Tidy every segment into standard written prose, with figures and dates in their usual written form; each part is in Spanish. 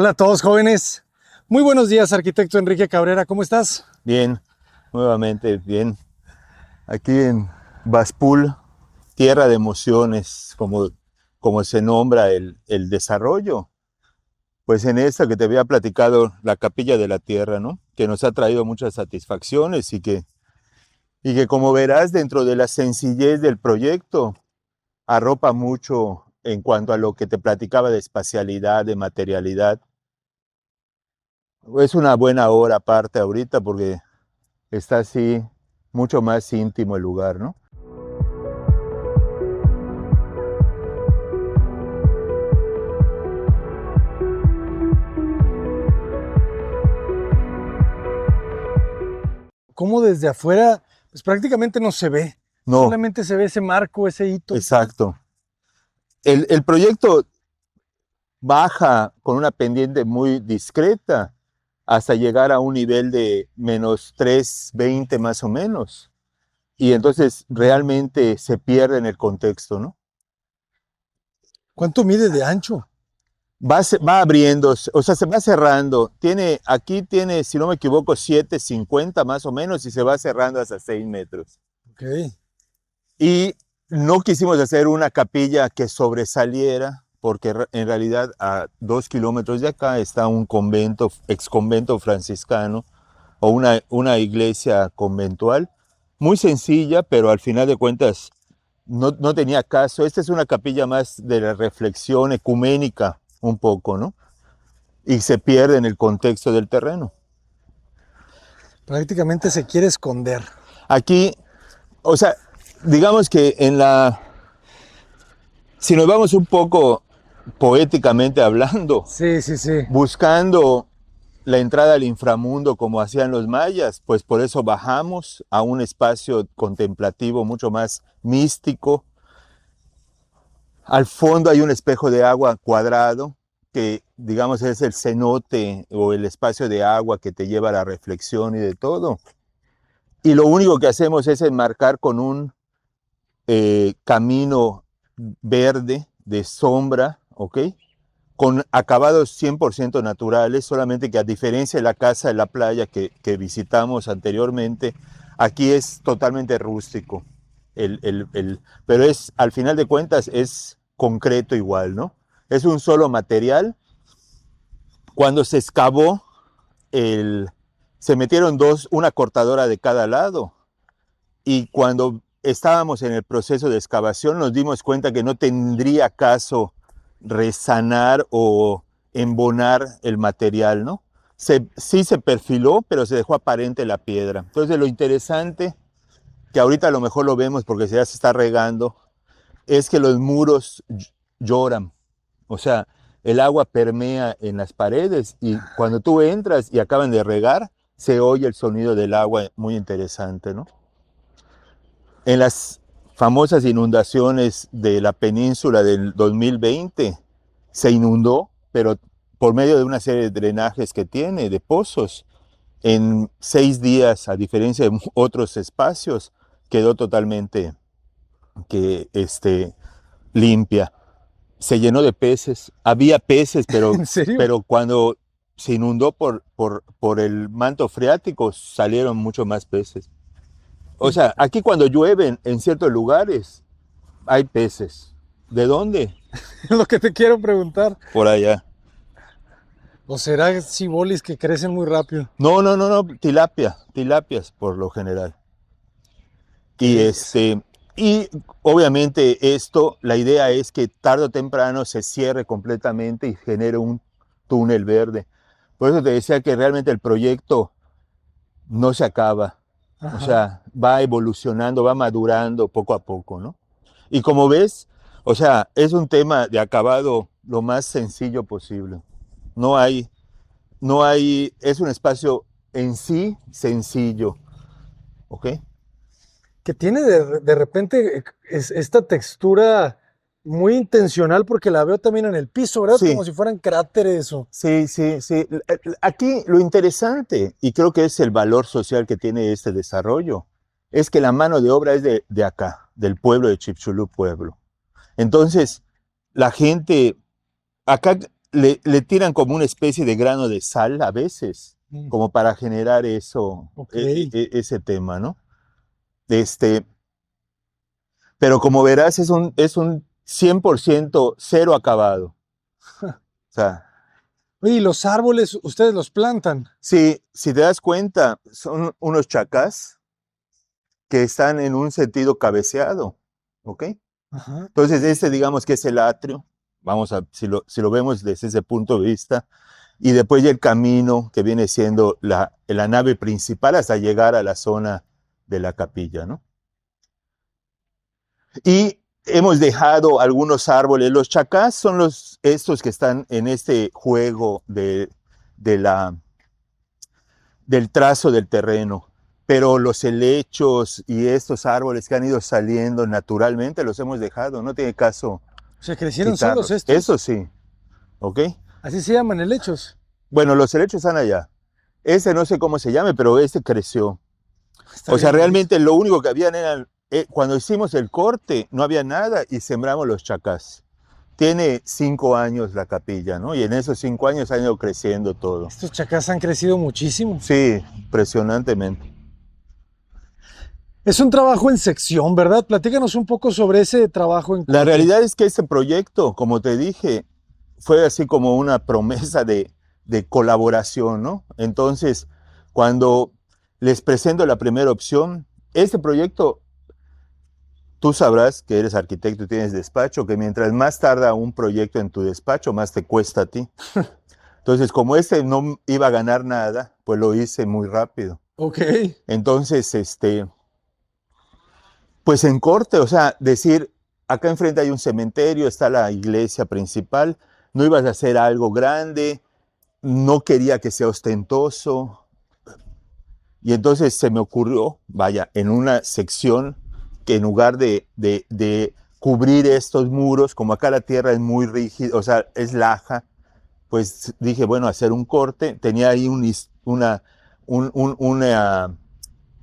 Hola a todos jóvenes. Muy buenos días, arquitecto Enrique Cabrera. ¿Cómo estás? Bien, nuevamente bien. Aquí en Baspul, tierra de emociones, como se nombra el desarrollo. Pues en esta que te había platicado, la Capilla de la Tierra, ¿no? Que nos ha traído muchas satisfacciones y que como verás dentro de la sencillez del proyecto, arropa mucho en cuanto a lo que te platicaba de espacialidad, de materialidad. Es una buena hora aparte ahorita porque está así mucho más íntimo el lugar, ¿no? ¿Cómo desde afuera, pues prácticamente no se ve? No, Solamente se ve ese marco, ese hito. exacto. El proyecto baja con una pendiente muy discreta hasta llegar a un nivel de -320 más o menos. Y entonces realmente se pierde en el contexto, ¿no? ¿Cuánto mide de ancho? Va abriendo, o sea, se va cerrando. Aquí tiene, si no me equivoco, 7,50 más o menos y se va cerrando hasta 6 metros. Ok. Y no quisimos hacer una capilla que sobresaliera, porque en realidad a 2 kilómetros de acá está un convento, ex convento franciscano, o una iglesia conventual, muy sencilla, pero al final de cuentas no tenía caso. Esta es una capilla más de la reflexión ecuménica, un poco, ¿no? Y se pierde en el contexto del terreno. Prácticamente se quiere esconder. Aquí, o sea, digamos que si nos vamos un poco poéticamente hablando, Sí, sí, sí. buscando la entrada al inframundo como hacían los mayas, pues por eso bajamos a un espacio contemplativo mucho más místico. Al fondo hay un espejo de agua cuadrado que, digamos, es el cenote o el espacio de agua que te lleva a la reflexión y de todo. Y lo único que hacemos es enmarcar con un camino verde de sombra, ¿ok? Con acabados 100% naturales, solamente que a diferencia de la casa de la playa que visitamos anteriormente, aquí es totalmente rústico. Pero al final de cuentas, es concreto igual, ¿no? Es un solo material. Cuando se excavó, se metieron una cortadora de cada lado. Y cuando estábamos en el proceso de excavación, nos dimos cuenta que no tendría caso resanar o embonar el material, ¿no? Sí se perfiló, pero se dejó aparente la piedra. Entonces lo interesante, que ahorita a lo mejor lo vemos porque ya se está regando, es que los muros lloran. O sea, el agua permea en las paredes y cuando tú entras y acaban de regar, se oye el sonido del agua, muy interesante, ¿no? En las famosas inundaciones de la península del 2020 se inundó, pero por medio de una serie de drenajes que tiene, de pozos. En 6 días, a diferencia de otros espacios, quedó totalmente limpia. Se llenó de peces. Había peces, ¿En serio? pero cuando se inundó por el manto freático, salieron mucho más peces. O Y sea, aquí cuando llueve en ciertos lugares hay peces. ¿De dónde? es lo que te quiero preguntar. Por allá. ¿O será cibolis que crecen muy rápido? No, no, no, no, tilapias por lo general. Y Ok. y obviamente la idea es que tarde o temprano se cierre completamente y genere un túnel verde. Por eso te decía que realmente el proyecto no se acaba. O Ajá. sea, va evolucionando, va madurando poco a poco, ¿no? Y como ves, o sea, es un tema de acabado lo más sencillo posible. No hay, es un espacio en sí sencillo, ¿ok? Que tiene de repente esta textura muy intencional porque la veo también en el piso, ¿verdad? Sí, Como si fueran cráteres o... sí, sí, sí. Aquí lo interesante, y creo que es el valor social que tiene este desarrollo, es que la mano de obra es de acá, del pueblo de Chipchulú Pueblo. Entonces, la gente, acá le tiran como una especie de grano de sal a veces, Mm, como para generar eso, ok. ese tema, ¿no? Este, pero como verás, es un 100% cero acabado. O sea, Oye, ¿y los árboles ustedes los plantan? si te das cuenta, son unos chacás que están en un sentido cabeceado, ¿ok? Ajá. Entonces, digamos que es el atrio, vamos a, si lo vemos desde ese punto de vista, y después ya el camino que viene siendo la nave principal hasta llegar a la zona de la capilla, ¿no? Y hemos dejado algunos árboles. Los chacás son estos que están en este juego de la, del trazo del terreno. Pero los helechos y estos árboles que han ido saliendo naturalmente los hemos dejado. No tiene caso ¿Se crecieron solos quitarlos. Eso estos? sí, ¿ok? Así se llaman helechos. Bueno, los helechos están allá. Ese no sé cómo se llame, pero este creció. Está O sea, bien bonito. realmente lo único que habían era, cuando hicimos el corte, no había nada y sembramos los chacás. Tiene 5 años la capilla, ¿no? Y en esos 5 años ha ido creciendo todo. Estos chacás han crecido muchísimo. Sí, impresionantemente. Es un trabajo en sección, ¿verdad? Platícanos un poco sobre ese trabajo en La corte. realidad es que este proyecto, como te dije, fue así como una promesa de colaboración, ¿no? Entonces, cuando les presento la primera opción, este proyecto, tú sabrás que eres arquitecto y tienes despacho, que mientras más tarda un proyecto en tu despacho, más te cuesta a ti. Entonces, como este no iba a ganar nada, pues lo hice muy rápido. Ok. Entonces, pues en corte, o sea, decir, acá enfrente hay un cementerio, está la iglesia principal, no ibas a hacer algo grande, no quería que sea ostentoso, y entonces se me ocurrió, vaya, en una sección que en lugar de cubrir estos muros, como acá la tierra es muy rígida, o sea, es laja, pues dije, bueno, hacer un corte, tenía ahí una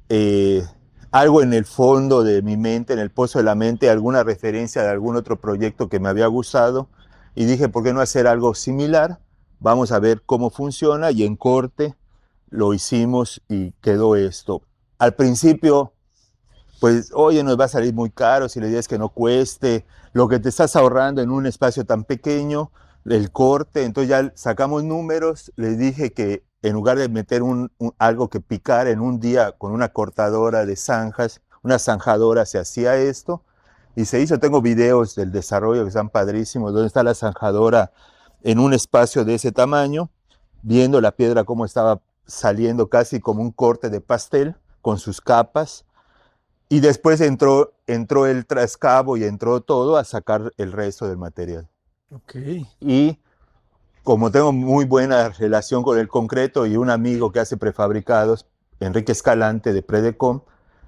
eh, algo en el fondo de mi mente, en el pozo de la mente, alguna referencia de algún otro proyecto que me había gustado, y dije, ¿por qué no hacer algo similar? Vamos a ver cómo funciona, y en corte lo hicimos y quedó esto. Al principio, pues, oye, nos va a salir muy caro si la idea es que no cueste, lo que te estás ahorrando en un espacio tan pequeño, el corte, entonces ya sacamos números, les dije que en lugar de meter algo que picar en un día con una cortadora de zanjas, una zanjadora, se hacía esto y se hizo. Tengo videos del desarrollo que están padrísimos, donde está la zanjadora en un espacio de ese tamaño, viendo la piedra cómo estaba saliendo casi como un corte de pastel con sus capas. Y después entró el trascabo y entró todo a sacar el resto del material. Ok. Y como tengo muy buena relación con el concreto y un amigo que hace prefabricados, Enrique Escalante de Predecom,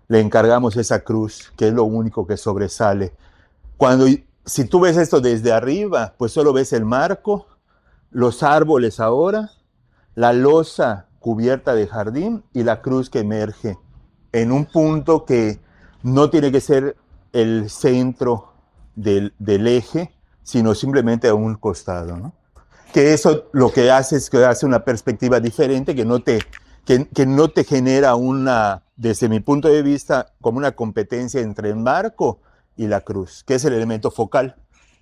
le encargamos esa cruz, que es lo único que sobresale. Si tú ves esto desde arriba, pues solo ves el marco, los árboles ahora, la losa cubierta de jardín y la cruz que emerge en un punto que no tiene que ser el centro del eje, sino simplemente a un costado, ¿no? Que eso lo que hace es que hace una perspectiva diferente que no te genera desde mi punto de vista, como una competencia entre el marco y la cruz, que es el elemento focal.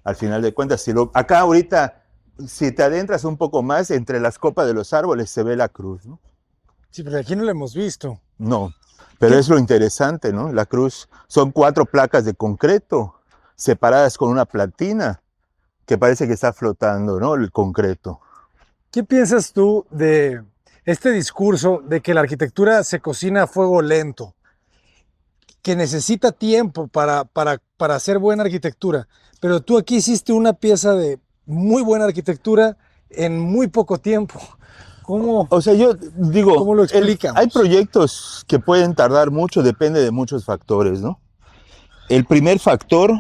Al final de cuentas, acá ahorita, si te adentras un poco más, entre las copas de los árboles se ve la cruz, ¿no? Sí, pero aquí no lo hemos visto. No, pero ¿Qué? es lo interesante, ¿no? La cruz son 4 placas de concreto separadas con una platina que parece que está flotando, ¿no? El concreto. ¿Qué piensas tú de este discurso de que la arquitectura se cocina a fuego lento, que necesita tiempo para hacer buena arquitectura? Pero tú aquí hiciste una pieza de muy buena arquitectura en muy poco tiempo. ¿Cómo, O sea, yo digo, cómo lo hay explicamos? proyectos que pueden tardar mucho, depende de muchos factores, ¿no? El primer factor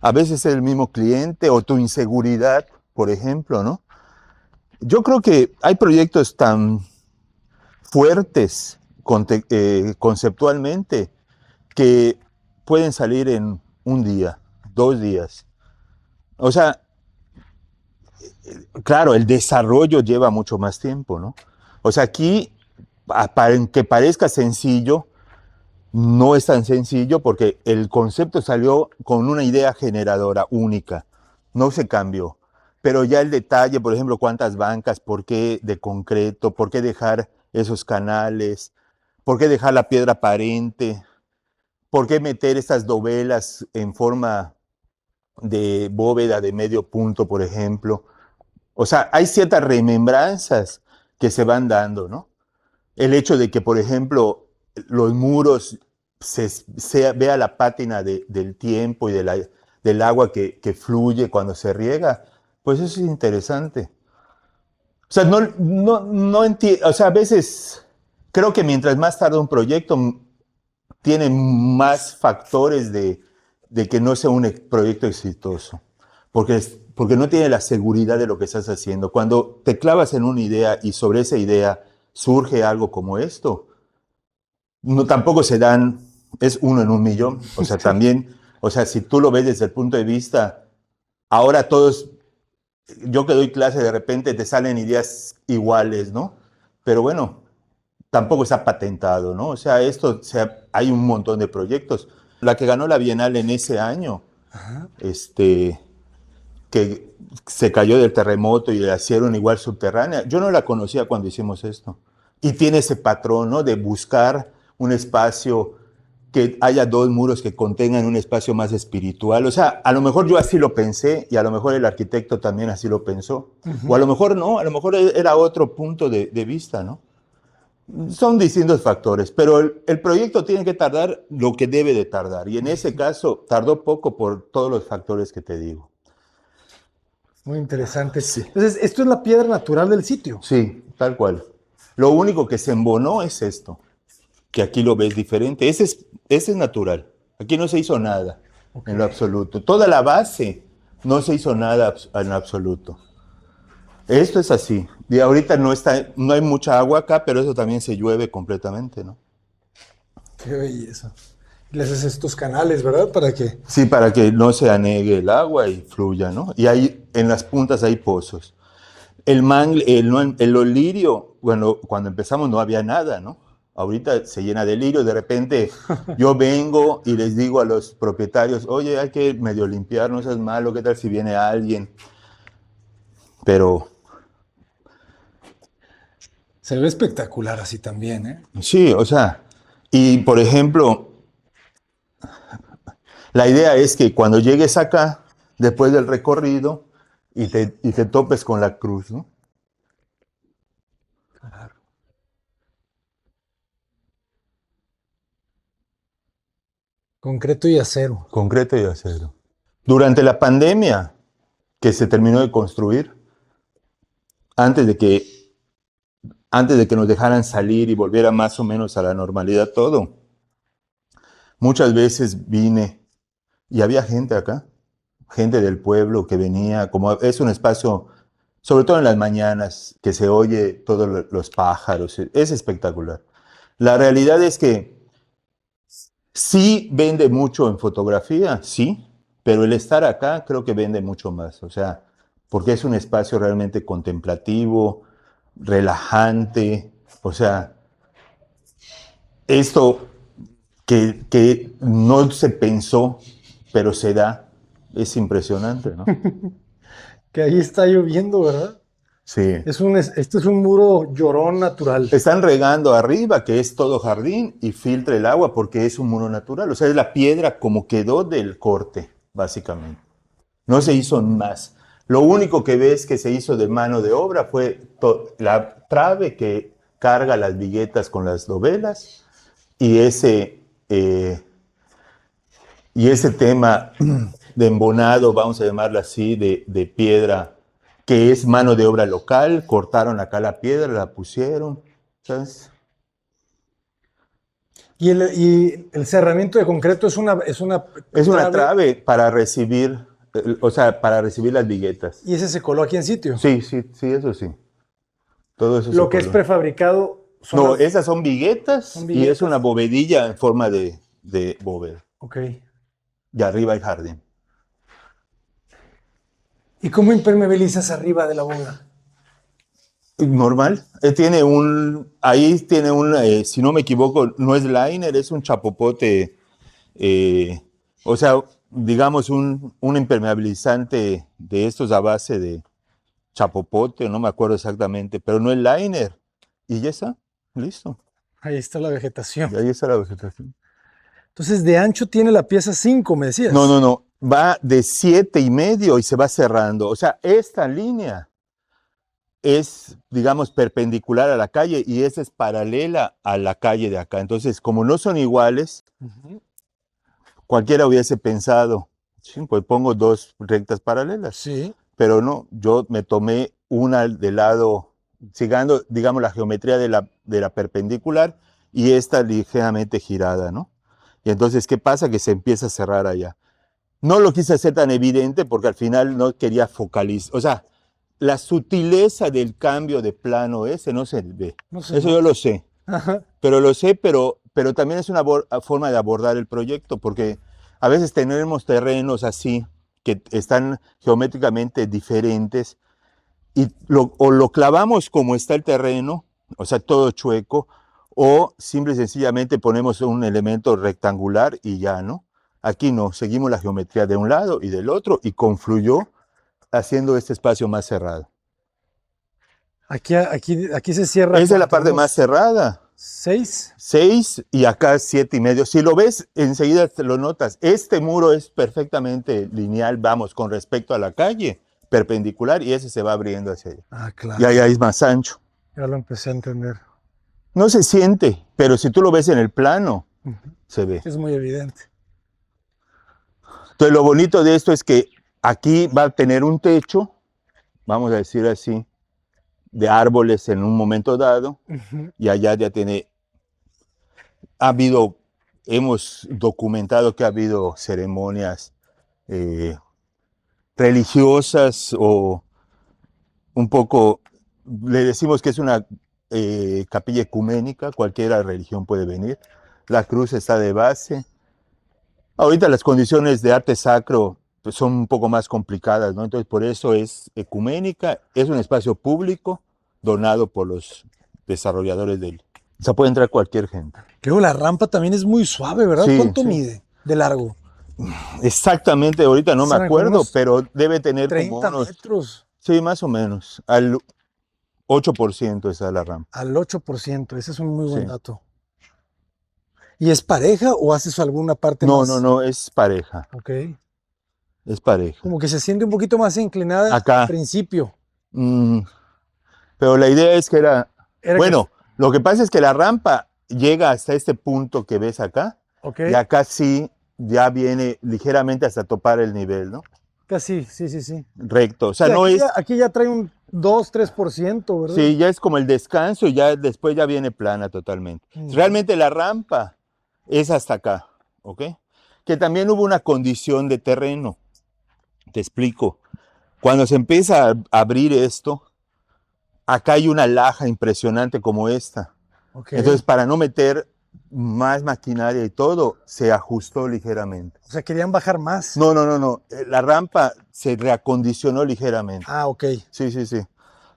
a veces es el mismo cliente o tu inseguridad, por ejemplo, ¿no? Yo creo que hay proyectos tan fuertes conceptualmente que pueden salir en un día, 2 días. O sea, claro, el desarrollo lleva mucho más tiempo, ¿no? O sea, aquí, para que parezca sencillo, no es tan sencillo porque el concepto salió con una idea generadora única, no se cambió. Pero ya el detalle, por ejemplo, cuántas bancas, por qué de concreto, por qué dejar esos canales, por qué dejar la piedra aparente, por qué meter estas dovelas en forma de bóveda de medio punto, por ejemplo. O sea, hay ciertas remembranzas que se van dando, ¿no? El hecho de que, por ejemplo, los muros vea la pátina del tiempo y del agua que fluye cuando se riega, pues eso es interesante. O sea, no entiendo, o sea, a veces creo que mientras más tarda un proyecto, tiene más factores de que no sea un proyecto exitoso, porque no tiene la seguridad de lo que estás haciendo. Cuando te clavas en una idea y sobre esa idea surge algo como esto, no tampoco se dan, es uno en un millón. O sea, también, o sea, si tú lo ves desde el punto de vista, ahora todos, yo que doy clase, de repente te salen ideas iguales, ¿no? Pero bueno, tampoco está patentado, ¿no? O sea, hay un montón de proyectos. La que ganó la Bienal en ese año, Ajá. Que se cayó del terremoto y la hicieron igual subterránea, yo no la conocía cuando hicimos esto. Y tiene ese patrón, ¿no? De buscar un espacio que haya dos muros que contengan un espacio más espiritual. O sea, a lo mejor yo así lo pensé y a lo mejor el arquitecto también así lo pensó. O a lo mejor no, a lo mejor era otro punto de vista, ¿no? Son distintos factores, pero el proyecto tiene que tardar lo que debe de tardar. Y en ese caso tardó poco por todos los factores que te digo. Muy interesante. Sí, Entonces, esto es la piedra natural del sitio. sí, tal cual. Lo único que se embonó es esto, que aquí lo ves diferente. Ese es natural. Aquí no se hizo nada Ok. en lo absoluto. Toda la base no se hizo nada en lo absoluto. Esto es así. Y ahorita no hay mucha agua acá, pero eso también se llueve completamente, ¿no? Qué belleza. Y le haces estos canales, ¿verdad? Para que... Sí, para que no se anegue el agua y fluya, ¿no? Y ahí en las puntas hay pozos. El olirio, bueno, cuando empezamos no había nada, ¿no? Ahorita se llena de lirio, de repente yo vengo y les digo a los propietarios, oye, hay que medio limpiar, no seas malo, ¿qué tal si viene alguien? Pero Se ve espectacular así también, ¿eh? sí, o sea, y por ejemplo, la idea es que cuando llegues acá, después del recorrido, y te topes con la cruz, ¿no? Claro. Concreto y acero. Concreto y acero. Durante la pandemia que se terminó de construir, antes de que, antes de que nos dejaran salir y volviera más o menos a la normalidad todo, muchas veces vine y había gente acá, gente del pueblo que venía, como es un espacio, sobre todo en las mañanas, que se oye todos los pájaros, es espectacular. La realidad es que sí vende mucho en fotografía, sí, pero el estar acá creo que vende mucho más, o sea, porque es un espacio realmente contemplativo, relajante, o sea, esto que no se pensó, pero se da, es impresionante, ¿no? Que ahí está lloviendo, ¿verdad? Sí. Este es un muro llorón natural. Están regando arriba, que es todo jardín, y filtra el agua porque es un muro natural, o sea, es la piedra como quedó del corte, básicamente. No se hizo más. Lo único que ves que se hizo de mano de obra fue la trave que carga las viguetas con las dovelas y ese tema de embonado, vamos a llamarlo así, de piedra, que es mano de obra local. Cortaron acá la piedra, la pusieron, ¿sabes? Y el cerramiento de concreto es una Es una trave trave para recibir, o sea, para recibir las viguetas. y ese se coló aquí en sitio. Sí, sí, sí, eso sí. Todo eso se Lo que es coló. prefabricado son No, esas son viguetas son y es una viguetas. bovedilla en forma de bóveda. Ok. Y arriba hay jardín. ¿Y cómo impermeabilizas arriba de la boga? Normal. Ahí tiene si no me equivoco, no es liner, es un chapopote, eh, o sea, digamos un impermeabilizante de estos a base de chapopote, no me acuerdo exactamente, pero no es liner. Y ya está, listo. Ahí está la vegetación. Y ahí está la vegetación. Entonces, de ancho tiene la pieza 5, me decías. No, no, no, va de 7,5 y se va cerrando. O sea, esta línea es, digamos, perpendicular a la calle y esa es paralela a la calle de acá. Entonces, como no son iguales, Ujú. cualquiera hubiese pensado, "Sí, pues pongo dos rectas paralelas", Sí. pero no, yo me tomé una del lado, siguiendo, digamos, la geometría de la perpendicular y esta ligeramente girada, ¿no? Y entonces, ¿qué pasa? Que se empieza a cerrar allá. No lo quise hacer tan evidente porque al final no quería focalizar, o sea, la sutileza del cambio de plano ese no se ve. No se Eso yo nota. lo sé, Ajá. pero también es una forma de abordar el proyecto, porque a veces tenemos terrenos así que están geométricamente diferentes y o lo clavamos como está el terreno, o sea, todo chueco, o simple y sencillamente ponemos un elemento rectangular y ya, ¿no? Aquí no, seguimos la geometría de un lado y del otro y confluyó haciendo este espacio más cerrado. Aquí se cierra Esa es la ¿cuánto? parte más ¿Unos cerrada. 6? 6 y acá 7,5. Si lo ves, enseguida te lo notas. Este muro es perfectamente lineal, vamos, con respecto a la calle, perpendicular, y ese se va abriendo hacia allá. Ah, Y claro. allá es más ancho. Ya lo empecé a entender. No se siente, pero si tú lo ves en el plano, Ujú. se ve. Es muy evidente. Entonces, lo bonito de esto es que aquí va a tener un techo, vamos a decir así, de árboles en un momento dado, Ujú. y allá ya hemos documentado que ha habido ceremonias eh, religiosas o un poco, le decimos que es una capilla ecuménica, cualquier religión puede venir. La cruz está de base. Ahorita las condiciones de arte sacro pues, son un poco más complicadas, ¿no? Entonces por eso es ecuménica, es un espacio público donado por los desarrolladores del... O sea, puede entrar cualquier gente. Luego la rampa también es muy suave, ¿verdad? Sí, ¿Cuánto sí. mide de largo? Exactamente, ahorita no me Serán como acuerdo, unos pero debe tener como 30 unos, metros sí, más o menos, al 8% esa es la rampa. al 8%. Ese es un muy Sí. buen dato. ¿Y es pareja o haces alguna parte No, no, más? no, es pareja, Ok. es pareja. Como que se siente un poquito más inclinada al Acá, principio. mm, pero la idea es que Era que, bueno, lo que pasa es que la rampa llega hasta este punto que ves acá, ok, y acá sí ya viene ligeramente hasta topar el nivel, ¿no? casi, sí, sí, sí. Recto, o sea, Sí, no es, aquí ya trae un 2-3%, ¿verdad? sí, ya es como el descanso y ya después ya viene plana totalmente. Ujú. Realmente la rampa es hasta acá, ¿ok? Que también hubo una condición de terreno, te explico. Cuando se empieza a abrir esto, acá hay una laja impresionante como esta. Ok. Entonces, para no meter más maquinaria y todo, se ajustó ligeramente. O sea, querían bajar más. No, no, no, no. La rampa se reacondicionó ligeramente. Ah, ok. Sí, sí, sí.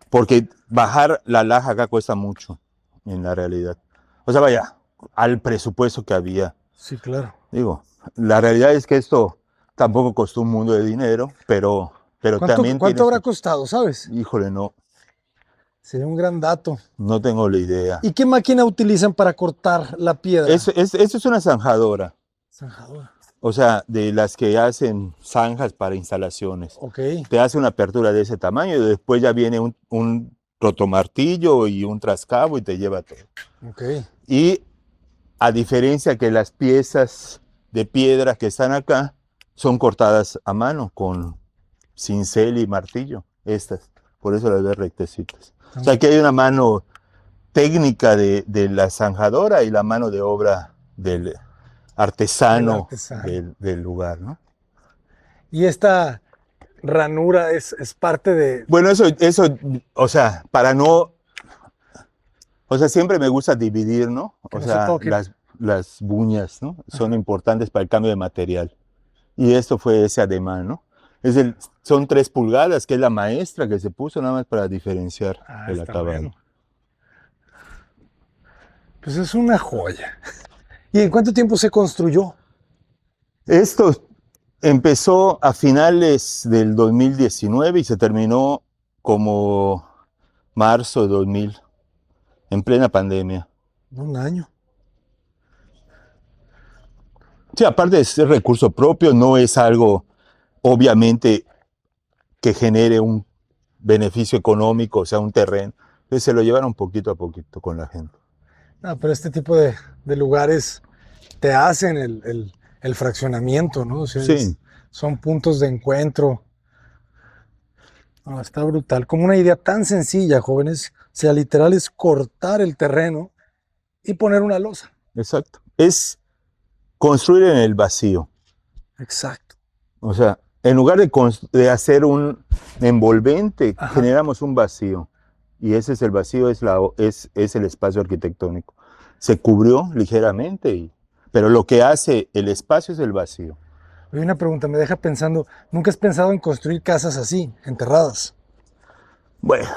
Porque bajar la laja acá cuesta mucho, en la realidad. O sea, vaya, al presupuesto que había. Sí, claro. Digo, la realidad es que esto tampoco costó un mundo de dinero, pero también ¿Cuánto tiene habrá sus... costado, sabes? Híjole, no, Sería un gran dato. no tengo la idea. ¿Y qué máquina utilizan para cortar la piedra? Eso es una zanjadora. Zanjadora. O sea, de las que hacen zanjas para instalaciones. Ok. Te hace una apertura de ese tamaño y después ya viene un rotomartillo y un trascabo y te lleva todo. Ok. Y a diferencia que las piezas de piedra que están acá son cortadas a mano con cincel y martillo, estas. Por eso las ves rectecitas. O sea, aquí hay una mano técnica de la zanjadora y la mano de obra del Del artesano artesano. del lugar, ¿no? Y esta ranura es parte de... Bueno, o sea, o sea, siempre me gusta dividir, ¿no? Que O no se sea, toquen. las buñas, ¿no? Son Ajá. importantes para el cambio de material. Y esto fue ese ademán, ¿no? Son 3 pulgadas, que es la maestra que se puso nada más para diferenciar el Está acabado. bueno. Pues es una joya. ¿Y en cuánto tiempo se construyó? Esto empezó a finales del 2019 y se terminó como marzo de 2000, en plena pandemia. Un año. Sí, aparte de ser recurso propio, no es algo, obviamente, que genere un beneficio económico, o sea, un terreno. Entonces se lo llevaron poquito a poquito con la gente. Ah, pero este tipo de lugares te hacen el fraccionamiento, ¿no? O sea, Sí, son puntos de encuentro. Ah, está brutal. Como una idea tan sencilla, jóvenes. O sea, literal es cortar el terreno y poner una losa. exacto. Es construir en el vacío. Exacto. O sea, en lugar de hacer un envolvente, Ajá. generamos un vacío. Y ese es el vacío, es el espacio arquitectónico. Se cubrió ligeramente, pero lo que hace el espacio es el vacío. Hay una pregunta, me deja pensando, ¿nunca has pensado en construir casas así, enterradas? Bueno,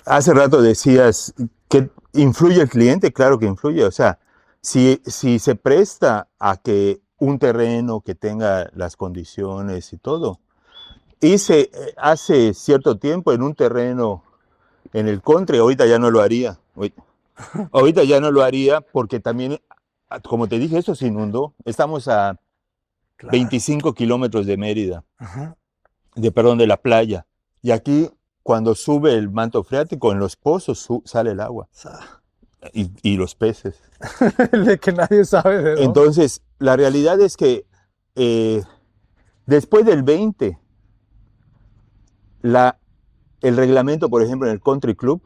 hace rato decías que influye el cliente, claro que influye. O sea, si se presta a que un terreno que tenga las condiciones y todo. Hice hace cierto tiempo en un terreno en el country, ahorita ya no lo haría. Ahorita ya no lo haría porque también, como te dije, esto se inundó. Estamos a Claro. 25 kilómetros de Mérida, Ajá. perdón, de la playa. Y aquí, cuando sube el manto freático, en los pozos sale el agua Sa- y los peces. De que nadie sabe de dónde. Entonces, la realidad es que eh, después del 20, la, el reglamento, por ejemplo, en el country club,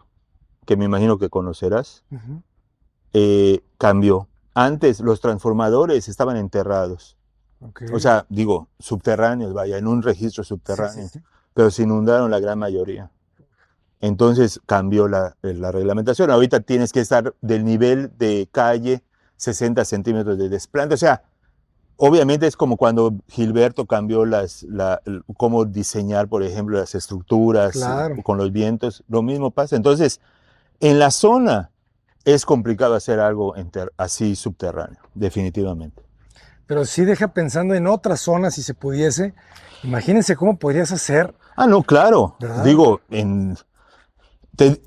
que me imagino que conocerás, Ujú. cambió. Antes los transformadores estaban enterrados, Ok. o sea, digo, subterráneos, vaya, en un registro Sí, sí, subterráneo, sí. pero se inundaron la gran mayoría. Entonces cambió la reglamentación. Ahorita tienes que estar del nivel de calle 60 centímetros de desplante. O sea, obviamente es como cuando Gilberto cambió cómo diseñar, por ejemplo, las estructuras Claro. con los vientos. Lo mismo pasa. Entonces, en la zona es complicado hacer algo así subterráneo, definitivamente. Pero sí deja pensando en otras zonas si se pudiese. Imagínense cómo podrías hacer, Ah, no, claro. ¿verdad? Digo, te,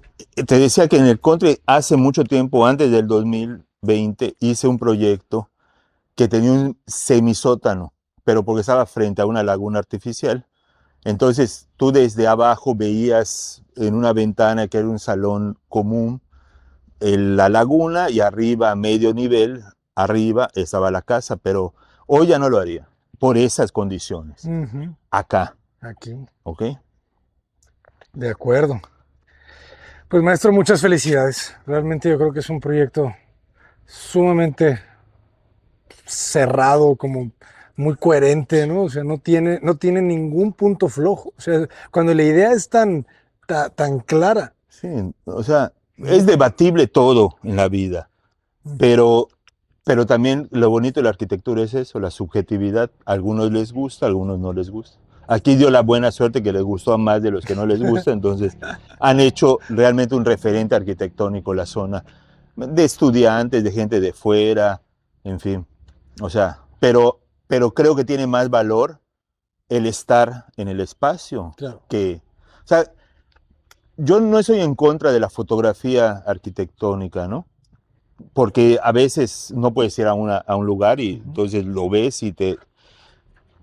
te decía que en el country hace mucho tiempo, antes del 2020, hice un proyecto que tenía un semisótano, pero porque estaba frente a una laguna artificial. Entonces tú desde abajo veías en una ventana que era un salón común la laguna y arriba, a medio nivel, arriba estaba la casa, pero hoy ya no lo haría por esas condiciones. Ujú. Acá, Aquí. ¿ok? De acuerdo. Pues maestro, muchas felicidades. Realmente yo creo que es un proyecto sumamente cerrado, como muy coherente, ¿no? O sea, no tiene ningún punto flojo. O sea, cuando la idea es tan clara, Sí, o sea, es ¿no? debatible todo en la vida, Ujú. pero, pero también lo bonito de la arquitectura es eso, la subjetividad. A algunos les gusta, a algunos no les gusta. Aquí dio la buena suerte que les gustó a más de los que no les gusta, entonces han hecho realmente un referente arquitectónico la zona, de estudiantes, de gente de fuera, en fin. O sea, pero creo que tiene más valor el estar en el espacio Claro. que... O sea, yo no estoy en contra de la fotografía arquitectónica, ¿no? Porque a veces no puedes ir a un lugar y Ujú. entonces lo ves y te...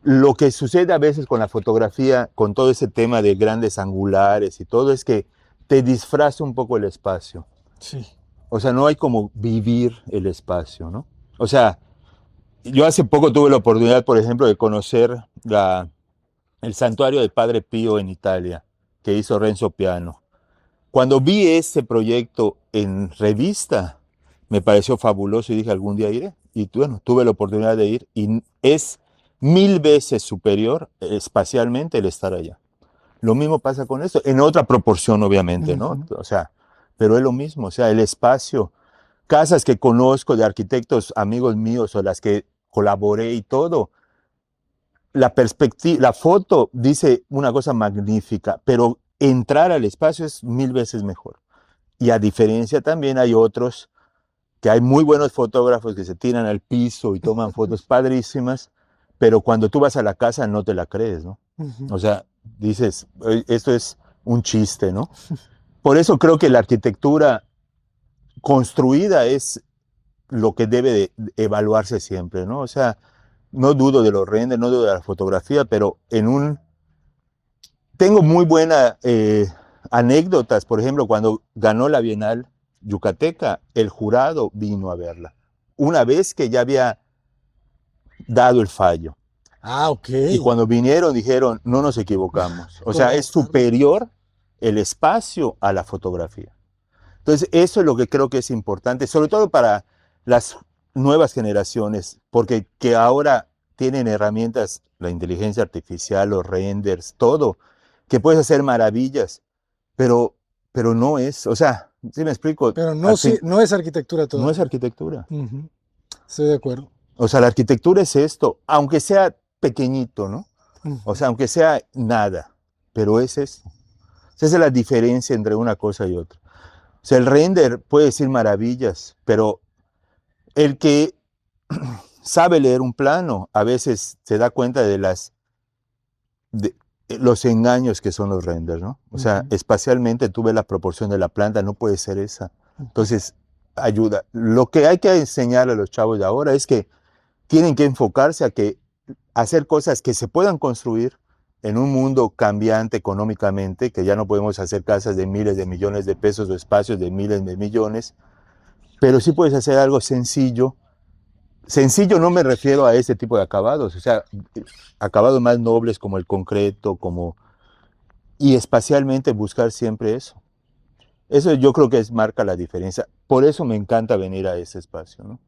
Lo que sucede a veces con la fotografía, con todo ese tema de grandes angulares y todo, es que te disfraza un poco el espacio. Sí. O sea, no hay como vivir el espacio, ¿no? O sea, yo hace poco tuve la oportunidad, por ejemplo, de conocer el santuario del Padre Pío en Italia, que hizo Renzo Piano. Cuando vi ese proyecto en revista, me pareció fabuloso y dije, algún día iré. Y bueno, tuve la oportunidad de ir y es 1000 veces superior espacialmente el estar allá. Lo mismo pasa con esto, en otra proporción obviamente, ¿no? Ujú. O sea, pero es lo mismo, o sea, el espacio, casas que conozco de arquitectos amigos míos o las que colaboré y todo, la perspectiva, la foto dice una cosa magnífica, pero entrar al espacio es 1000 veces mejor. Y a diferencia también hay otros, que hay muy buenos fotógrafos que se tiran al piso y toman fotos padrísimas, pero cuando tú vas a la casa no te la crees, ¿no? O sea, dices, esto es un chiste, ¿no? Por eso creo que la arquitectura construida es lo que debe de evaluarse siempre, ¿no? O sea, no dudo de los renders, no dudo de la fotografía, pero tengo muy buenas anécdotas, por ejemplo, cuando ganó la Bienal Yucateca, el jurado vino a verla, una vez que ya había dado el fallo. Ah, ok. Y cuando vinieron dijeron, no nos equivocamos. O sea, es superior el espacio a la fotografía. Entonces, eso es lo que creo que es importante, sobre todo para las nuevas generaciones, porque que ahora tienen herramientas, la inteligencia artificial, los renders, todo, que puedes hacer maravillas, pero no es, o sea, ¿sí me explico? Pero no, no es arquitectura No todavía. es arquitectura. Estoy de acuerdo. O sea, la arquitectura es esto, aunque sea pequeñito, ¿no? O sea, aunque sea nada, pero es esto. Esa es la diferencia entre una cosa y otra. O sea, el render puede decir maravillas, pero el que sabe leer un plano a veces se da cuenta de los engaños que son los renders, ¿no? O sea, espacialmente tú ves la proporción de la planta, no puede ser esa. Entonces, ayuda. Lo que hay que enseñar a los chavos de ahora es que tienen que enfocarse a hacer cosas que se puedan construir en un mundo cambiante económicamente, que ya no podemos hacer casas de miles de millones de pesos o espacios de miles de millones, pero sí puedes hacer algo sencillo. Sencillo no me refiero a ese tipo de acabados, o sea, acabados más nobles como el concreto, y espacialmente buscar siempre eso. Eso yo creo que marca la diferencia. Por eso me encanta venir a ese espacio, ¿no?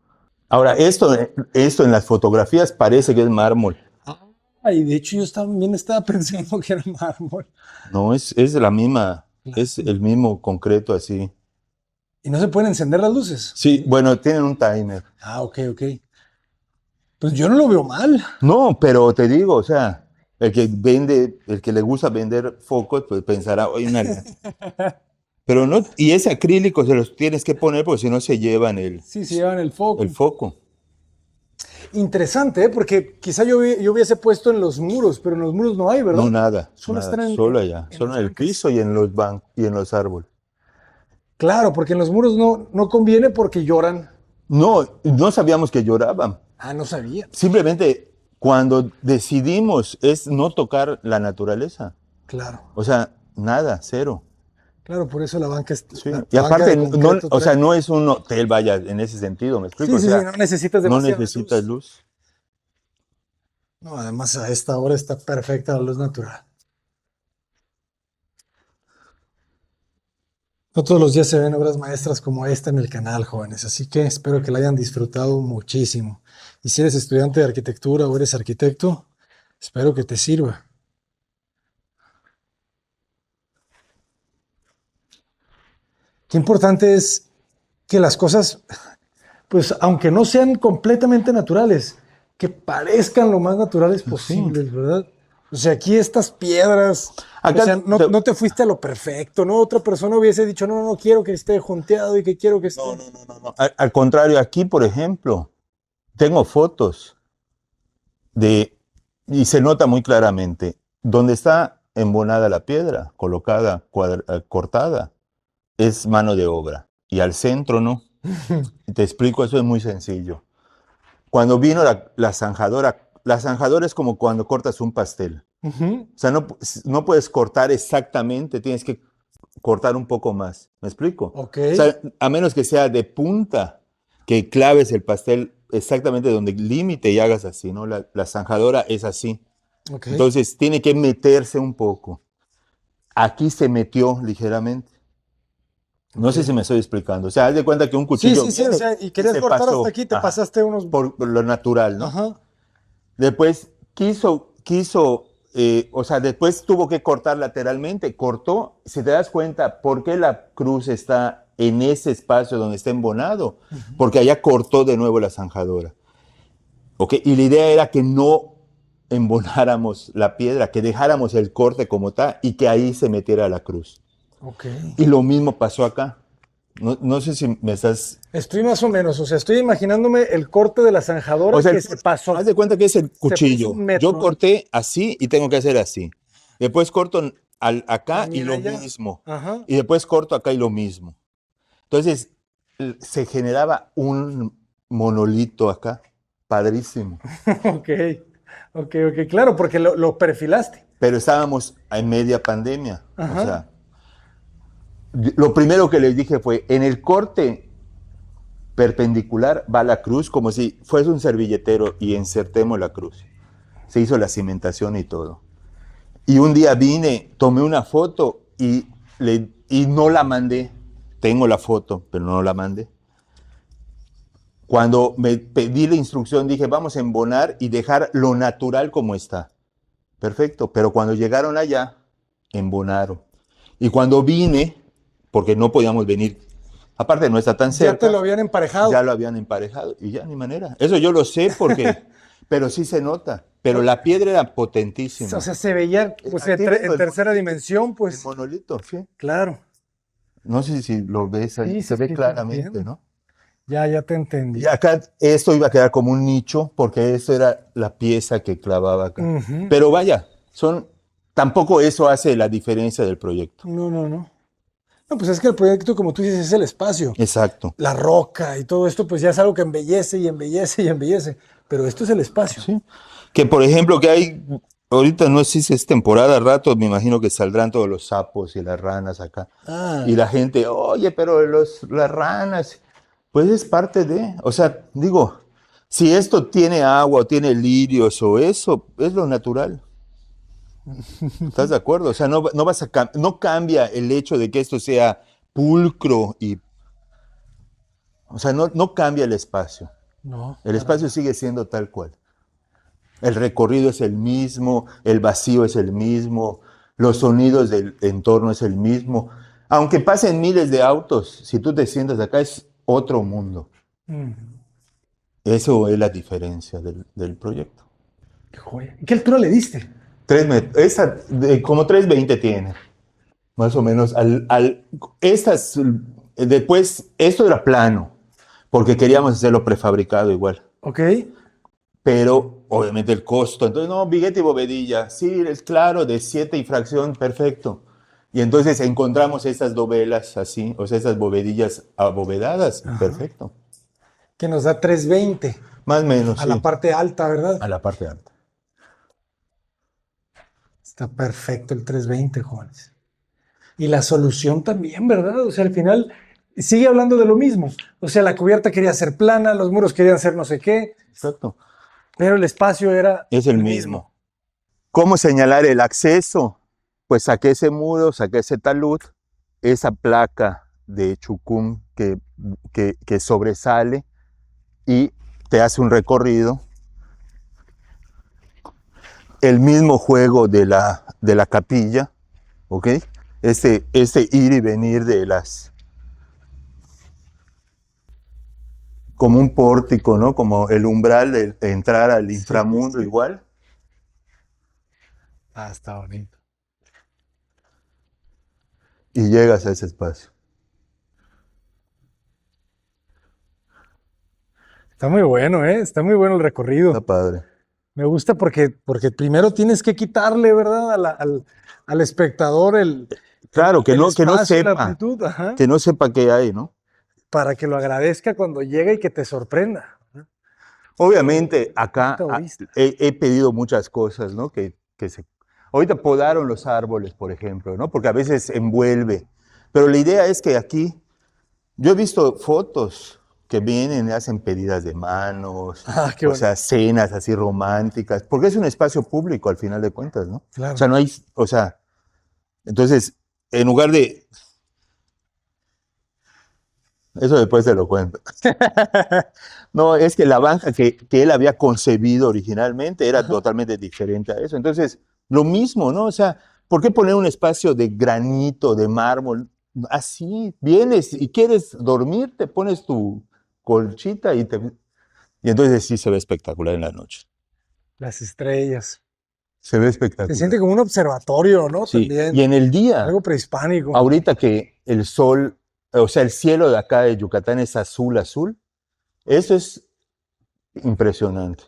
Ahora, esto en las fotografías parece que es mármol. Y de hecho yo también estaba pensando que era mármol. No, es la misma, es el mismo concreto así. ¿Y no se pueden encender las luces? Sí, bueno, tienen un timer. Ah, ok. Pues yo no lo veo mal. No, pero te digo, o sea, el que le gusta vender focos, pues pensará, oye, pero no, y ese acrílico se los tienes que poner porque si no se llevan Sí, se llevan el foco. el foco. Interesante, ¿eh? Porque quizá yo hubiese puesto en los muros, pero en los muros no hay, ¿verdad? No, nada, Solo nada, están solo allá, solo en el bancas. piso y en los bancos y en los árboles. Claro, porque en los muros no conviene porque lloran. No sabíamos que lloraban. Ah, no sabía. Simplemente cuando decidimos es no tocar la naturaleza. Claro, O sea, nada, cero. claro, por eso la banca es. Sí. La Y banca aparte, de concreto o sea, trae. no es un hotel, vaya, en ese sentido, ¿me explico? Sí, O sí, sea, no necesitas no demasiada necesitas luz. luz. No, además a esta hora está perfecta la luz natural. No todos los días se ven obras maestras como esta en el canal, jóvenes, así que espero que la hayan disfrutado muchísimo. Y si eres estudiante de arquitectura o eres arquitecto, espero que te sirva. Qué importante es que las cosas, pues aunque no sean completamente naturales, que parezcan lo más naturales posibles, ¿verdad? O sea, aquí estas piedras, Acá o sea, no te fuiste a lo perfecto, ¿no? Otra persona hubiese dicho, no quiero que esté junteado y que quiero que esté... no. Al contrario, aquí, por ejemplo, tengo fotos y se nota muy claramente, donde está embonada la piedra, colocada, cortada, es mano de obra. Y al centro no. Y te explico, eso es muy sencillo. Cuando vino la zanjadora es como cuando cortas un pastel. O sea, no puedes cortar exactamente, tienes que cortar un poco más. ¿Me explico? Ok. O sea, a menos que sea de punta, que claves el pastel exactamente donde límite y hagas así, ¿no? La zanjadora es así. Ok. Entonces tiene que meterse un poco. Aquí se metió ligeramente. No sé si me estoy explicando. O sea, haz de cuenta que un cuchillo. Sí, o sea, y querías se cortar pasó. hasta aquí, te Ajá. pasaste unos... Por lo natural, ¿no? Ajá. Después o sea, después tuvo que cortar lateralmente, cortó, si te das cuenta, ¿por qué la cruz está en ese espacio donde está embonado? Porque allá cortó de nuevo la zanjadora. ¿Ok? Y la idea era que no embonáramos la piedra, que dejáramos el corte como está y que ahí se metiera la cruz. Ok. Y lo mismo pasó acá. No sé si me estás... Estoy más o menos, o sea, estoy imaginándome el corte de la zanjadora O sea, que se pasó. haz de cuenta que es el puso cuchillo. un metro. Yo corté así y tengo que hacer así. Después corto acá y También lo allá. mismo. Ajá. Y después corto acá y lo mismo. Entonces, se generaba un monolito acá, padrísimo. Ok, ok, ok, claro, porque lo perfilaste. Pero estábamos en media pandemia. O Ajá. sea, lo primero que les dije fue, en el corte perpendicular va la cruz, como si fuese un servilletero y insertemos la cruz. Se hizo la cimentación y todo. Y un día vine, tomé una foto y no la mandé. Tengo la foto, pero no la mandé. Cuando me pedí la instrucción, dije, vamos a embonar y dejar lo natural como está. Perfecto, pero cuando llegaron allá, embonaron. Y cuando vine, porque no podíamos venir, aparte no está tan Ya cerca, te lo habían emparejado. ya lo habían emparejado y ya ni manera. Eso yo lo sé porque, pero sí se nota. Pero la piedra era potentísima. O sea, se veía pues, Aquí en veo el tercera monolito, dimensión, el pues. monolito, sí. Claro. No sé si lo ves ahí, Sí, se sí, ve sí, te claramente, entiendo. ¿no? Ya te entendí. Y acá esto iba a quedar como un nicho porque esto era la pieza que clavaba acá. Ujú. Pero vaya, tampoco eso hace la diferencia del proyecto. No. No, pues es que el proyecto, como tú dices, es el espacio. Exacto. La roca y todo esto, pues ya es algo que embellece y embellece y embellece. Pero esto es el espacio. Sí. Que por ejemplo que hay, ahorita no sé si es temporada, a rato me imagino que saldrán todos los sapos y las ranas acá. Ah, Y la gente, oye, pero las ranas, pues es parte de, o sea, digo, si esto tiene agua o tiene lirios o eso, es lo natural. ¿Estás de acuerdo? O sea, no cambia el hecho de que esto sea pulcro y, o sea, no cambia el espacio. no. El espacio sigue siendo tal cual. El recorrido es el mismo, el vacío es el mismo, los sonidos del entorno es el mismo. Aunque pasen miles de autos, si tú te sientas acá es otro mundo. Mm, Eso es la diferencia del proyecto. qué joya. ¿Qué altura le diste? 3 metros, como 320 tiene, más o menos. Después, esto era plano, porque queríamos hacerlo prefabricado igual. Ok. Pero obviamente el costo. Entonces, no, biguete y bovedilla. Sí, es claro, de 7 y fracción, perfecto. Y entonces encontramos estas dovelas así, o sea, esas bovedillas abovedadas, Ajá. perfecto. Que nos da 320 Más o menos, a sí. la parte alta, ¿verdad? A la parte alta. Está perfecto el 320, jóvenes. Y la solución también, ¿verdad? O sea, al final sigue hablando de lo mismo. O sea, la cubierta quería ser plana, los muros querían ser no sé qué, Exacto. pero el espacio era Es el mismo. ¿Cómo señalar el acceso? Pues saqué ese muro, saqué ese talud, esa placa de chucum que sobresale y te hace un recorrido. El mismo juego de la capilla, ¿ok? Este ir y venir de como un pórtico, ¿no? Como el umbral de entrar al inframundo, sí. igual. Ah, está bonito. Y llegas a ese espacio. Está muy bueno, ¿eh? Está muy bueno el recorrido. Está padre. Me gusta porque primero tienes que quitarle, ¿verdad? Al espectador Claro, que el no espacio, la sepa, amplitud, ajá, que no sepa qué hay, ¿no? para que lo agradezca cuando llega y que te sorprenda. Obviamente, acá Taoísta. he pedido muchas cosas, ¿no? Ahorita podaron los árboles, por ejemplo, ¿no? Porque a veces envuelve. Pero la idea es que aquí, yo he visto fotos que vienen y hacen pedidas de manos, Ah, qué o bonito. sea, cenas así románticas, porque es un espacio público al final de cuentas, ¿no? Claro. O sea, no hay, o sea, entonces, en lugar de... Eso después te lo cuento. No, es que la banja que él había concebido originalmente era totalmente diferente a eso. Entonces, lo mismo, ¿no? O sea, ¿por qué poner un espacio de granito, de mármol? Así, vienes y quieres dormir, te pones tu colchita y entonces sí se ve espectacular en la noche. Las estrellas. Se ve Se espectacular. siente como un observatorio, ¿no? Sí, También. y en el día, Algo prehispánico. ahorita que el sol, o sea, el cielo de acá de Yucatán es azul, azul, eso es impresionante.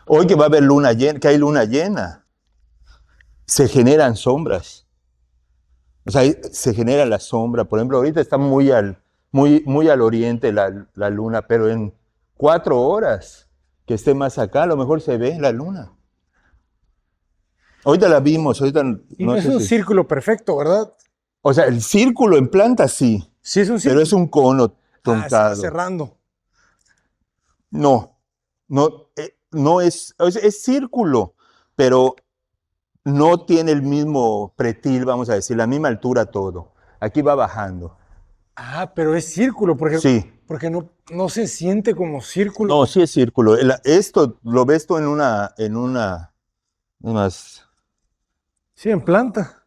Hoy que va a haber luna llena, que hay luna llena, se generan sombras. O sea, se genera la sombra. Por ejemplo, ahorita está muy al oriente la luna, pero en 4 horas que esté más acá, a lo mejor se ve la luna. Ahorita la vimos, ahorita Y no no es sé un si... círculo perfecto, ¿verdad? O sea, el círculo en planta sí, Sí, es un pero círculo. es un cono Ah, se va truncado. cerrando. No, no es círculo, pero no tiene el mismo pretil, vamos a decir, la misma altura todo. Aquí va bajando. Ah, pero es círculo, Sí, porque no se siente como círculo. no, sí es círculo. Esto lo ves tú unas, Sí, en planta.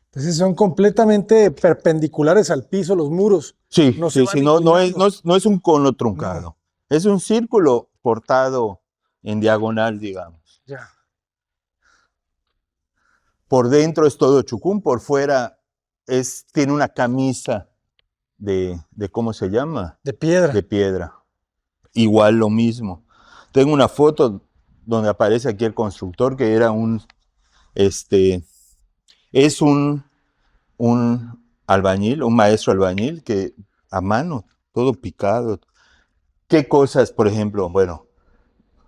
Entonces son completamente perpendiculares al piso los muros. sí, No se sí, van sí, inclinando. no es un cono No, truncado. Es un círculo cortado en diagonal, digamos. ya. Por dentro es todo chucún, por fuera tiene una camisa ¿cómo se llama? De piedra. De piedra. Igual lo mismo. Tengo una foto donde aparece aquí el constructor que era es un albañil, un maestro albañil que a mano, todo picado. ¿Qué cosas, por ejemplo? Bueno,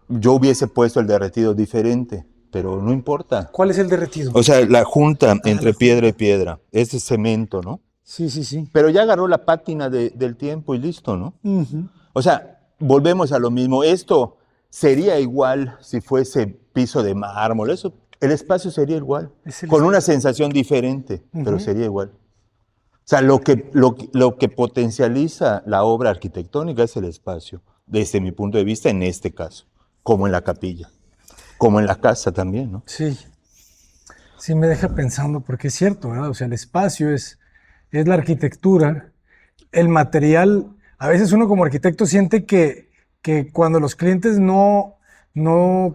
yo hubiese puesto el derretido diferente, pero no importa. ¿Cuál es el derretido? O sea, la junta entre la piedra y junta. piedra, ese es cemento, ¿no? Sí, sí, sí. Pero ya agarró la pátina del tiempo y listo, ¿no? Ujú. O sea, volvemos a lo mismo. Esto sería igual si fuese piso de mármol, eso, el espacio sería igual, Es el con una espacio. sensación diferente, pero Ujú. sería igual. O sea, lo que potencializa la obra arquitectónica es el espacio, desde mi punto de vista, en este caso, como en la capilla, como en la casa también, ¿no? Sí, sí me deja pensando, porque es cierto, ¿verdad? O sea, el espacio es la arquitectura, el material. A veces uno como arquitecto siente que cuando los clientes no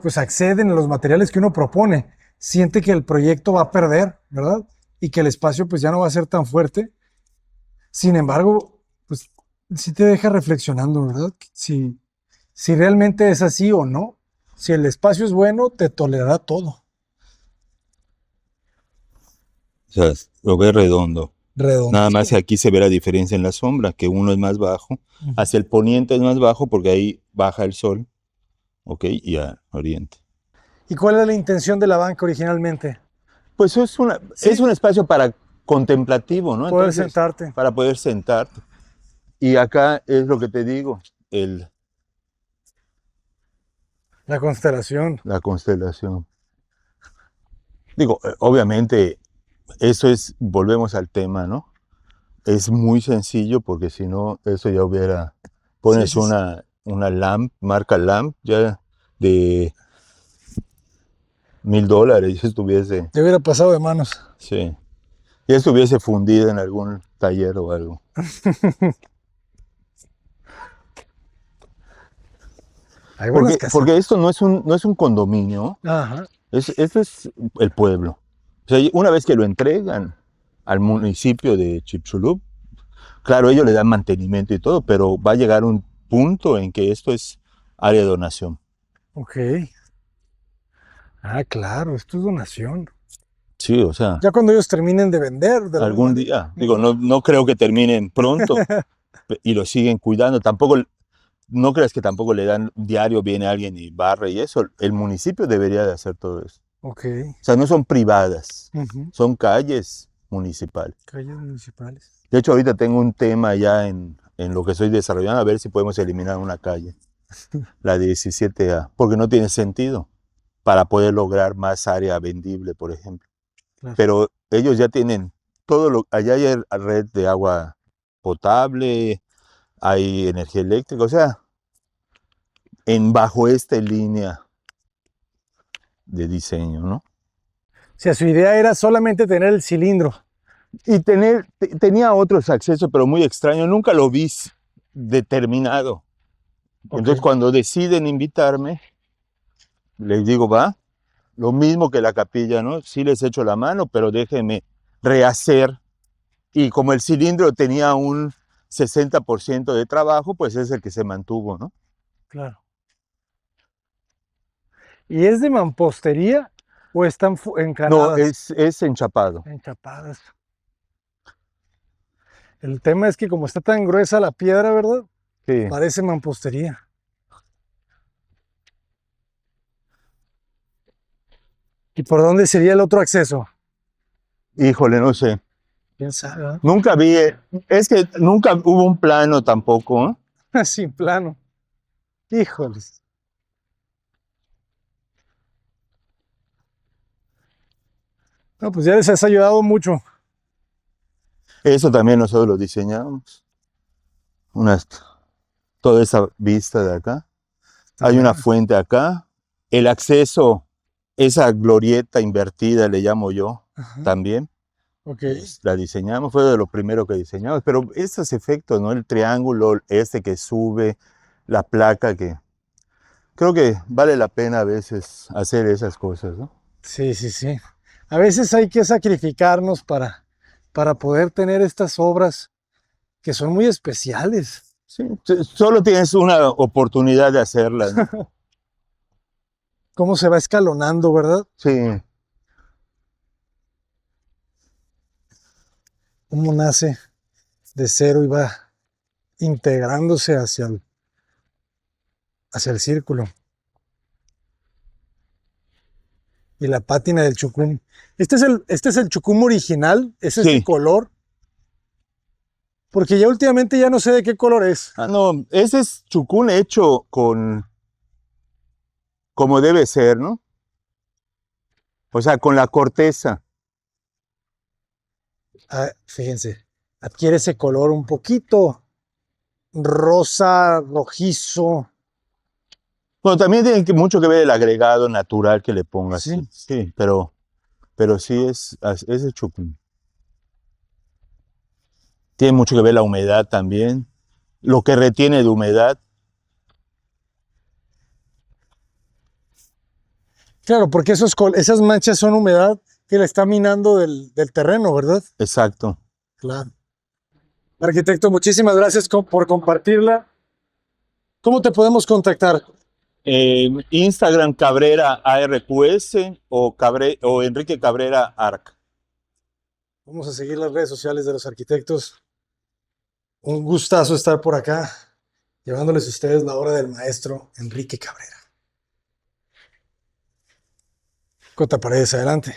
pues acceden a los materiales que uno propone, siente que el proyecto va a perder, ¿verdad? Y que el espacio pues ya no va a ser tan fuerte. Sin embargo, pues sí te deja reflexionando, ¿verdad? Si realmente es así o no. Si el espacio es bueno, te tolerará todo. O sea, lo ve redondo. Redondo. Nada más que aquí se ve la diferencia en la sombra, que uno es más bajo, Ujú. hacia el poniente es más bajo porque ahí baja el sol, ¿ok? Y al oriente. ¿Y cuál es la intención de la banca originalmente? Pues es Sí, un espacio para contemplativo, ¿no? poder Entonces, sentarte. para poder sentarte. Y acá es lo que te digo, La constelación. la constelación. Digo, obviamente, volvemos al tema, ¿no? Es muy sencillo porque si no, eso ya Sí, pones sí, sí. una marca LAMP, ya de $1000, ya estuviese, Te hubiera pasado de manos. sí, ya estuviese fundida en algún taller o algo. Hay buenas casas. Porque esto no es un condominio, Ajá. esto es el pueblo. O sea, una vez que lo entregan al municipio de Chipchulup, claro, ellos le dan mantenimiento y todo, pero va a llegar un punto en que esto es área de donación. Ok. Ah, claro, esto es donación. Sí, o sea, Ya cuando ellos terminen de vender, de alguna algún manera. día, digo, no creo que terminen pronto y lo siguen cuidando. Tampoco, no creas que tampoco le dan diario, viene alguien y barre y eso. El municipio debería de hacer todo eso. Ok. O sea, no son privadas, Ujú. son calles municipales. Calles municipales. De hecho, ahorita tengo un tema ya en lo que estoy desarrollando, a ver si podemos eliminar una calle, la 17A, porque no tiene sentido para poder lograr más área vendible, por ejemplo. Claro. Pero ellos ya tienen allá hay red de agua potable, hay energía eléctrica, o sea, bajo esta línea de diseño, ¿no? O sea, su idea era solamente tener el cilindro. Y tenía otros accesos, pero muy extraños, nunca lo vi determinado. Ok. Entonces, cuando deciden invitarme, les digo, va, lo mismo que la capilla, ¿no? Sí les echo la mano, pero déjenme rehacer. Y como el cilindro tenía un 60% de trabajo, pues es el que se mantuvo, ¿no? Claro. ¿Y es de mampostería o están No, encaladas, es enchapado. enchapadas? El tema es que como está tan gruesa la piedra, ¿verdad? Sí. Parece mampostería. ¿Y por dónde sería el otro acceso? Híjole, no sé. ¿Quién sabe, verdad? Nunca vi, es que nunca hubo un plano tampoco, ¿eh? Sin plano. Híjoles. No, pues ya les has ayudado mucho. Eso también nosotros lo diseñamos. Unas, toda esa vista de acá. Está Hay una bueno. fuente acá. El acceso, esa glorieta invertida, le llamo yo, Ajá. también. Ok. La diseñamos, fue de lo primero que diseñamos. Pero estos efectos, ¿no? El triángulo, este que sube, la placa, que creo que vale la pena a veces hacer esas cosas, ¿no? Sí, sí, sí. A veces hay que sacrificarnos para poder tener estas obras que son muy especiales. Sí, solo tienes una oportunidad de hacerlas, ¿no? Cómo se va escalonando, ¿verdad? Sí, Cómo nace de cero y va integrándose hacia el círculo. Y la pátina del chucum. Este es el chucum original, es este sí. color, porque ya últimamente ya no sé de qué color es. Ah, no, ese es chucún hecho como debe ser, ¿no? O sea, con la corteza. Ah, fíjense, adquiere ese color un poquito rosa, rojizo. Bueno, también tiene mucho que ver el agregado natural que le pongas, Sí, sí, sí, pero sí es el chucún. Tiene mucho que ver la humedad también, lo que retiene de humedad, claro, porque esas manchas son humedad que le está minando del terreno, ¿verdad? exacto. Claro. Arquitecto, muchísimas gracias por compartirla. ¿Cómo te podemos contactar? Instagram Cabrera ARQS o Enrique Cabrera ARC. Vamos a seguir las redes sociales de los arquitectos. Un gustazo estar por acá, llevándoles a ustedes la obra del maestro Enrique Cabrera. Cota Paredes, adelante.